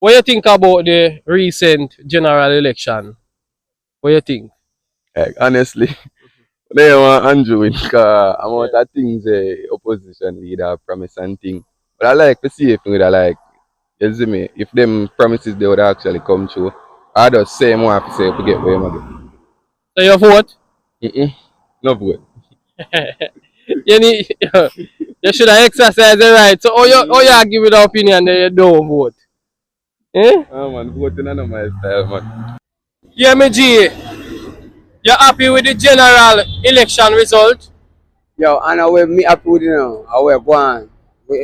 What you think about the recent general election? What you think? Like, honestly, they want Andrew win because amount of things the opposition leader promise and thing. But I like to see if with like, you see me, if them promises they would actually come true. I just say more to say to get where I'm going. So you vote? No vote. You need, you should have exercised the right. So how you give it an opinion that you don't vote? Eh? Oh man, voting is not my style, man. Yeah, me G. You happy with the general election result? Yo, and I will me happy with you know. I will go on.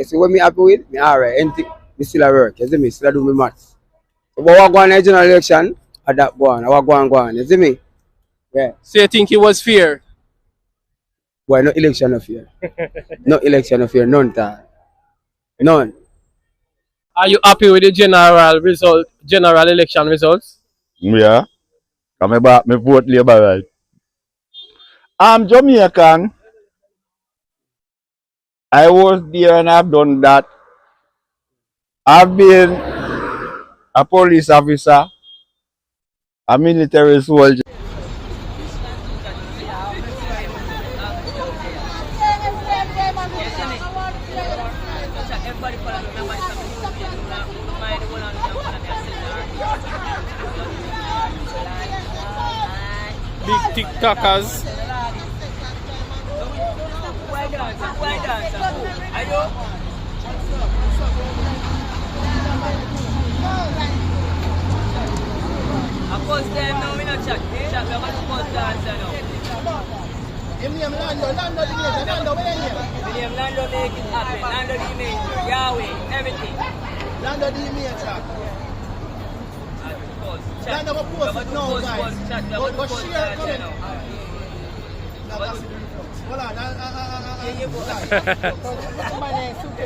So what me happy with? Me alright. Anything me still at work. You see me? Still do me maths. So but I go on a general election. At that go on. I go on. You see me? Yeah. So you think it was fair? Boy, no election of here. No election of here. None time. None. Are you happy with the general election results? Yeah. Come back, me vote Labour right. I'm Jamaican. I was there and I've done that. I've been a police officer, a military soldier. Big TikTokers. Of course, them now we not chat. Chat, we are going to post dance now. Your name Lando, where are you? The name Lando make it happen. Lando the image, Yahweh, everything. Lando the image, chat. Of course, chat. Lando will post it now, guys. Chat, we are going to But post share dance comment. now. Hold on,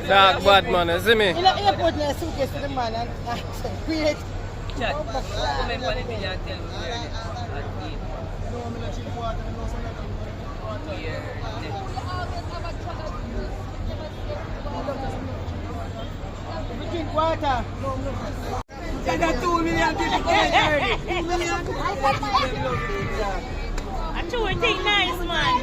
Dark bad man, you see me? in the airport, there's a suitcase to the man and create. Chat, comment on the video and tell me where it is. No, I'm not cheap water, no, so not Here, we drink water. No, no. you got 2 million people coming already. 2 million? I do it think nice, man.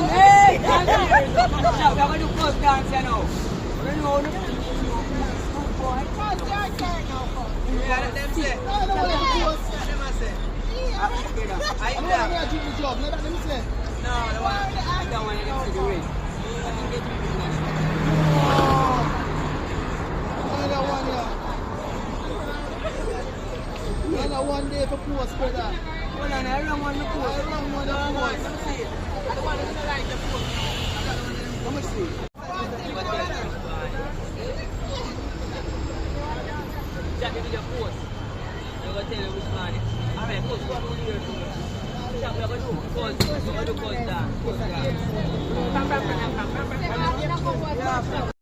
Hey! Chat, we are going to post dance now. Yeah, them say. I'm not going to do the job, not that them say. No, I don't want to do it. I think they do it. Another one, yeah. Another one day for post, brother. Hold on, I don't want to post. I don't want to post. Let me see. I don't want to like the post. Let me see. Chat, give me the post. I'm going to tell you which one it is. Alright, post one more here too. Chat, we're going to do post. We're going to do post down. Post down.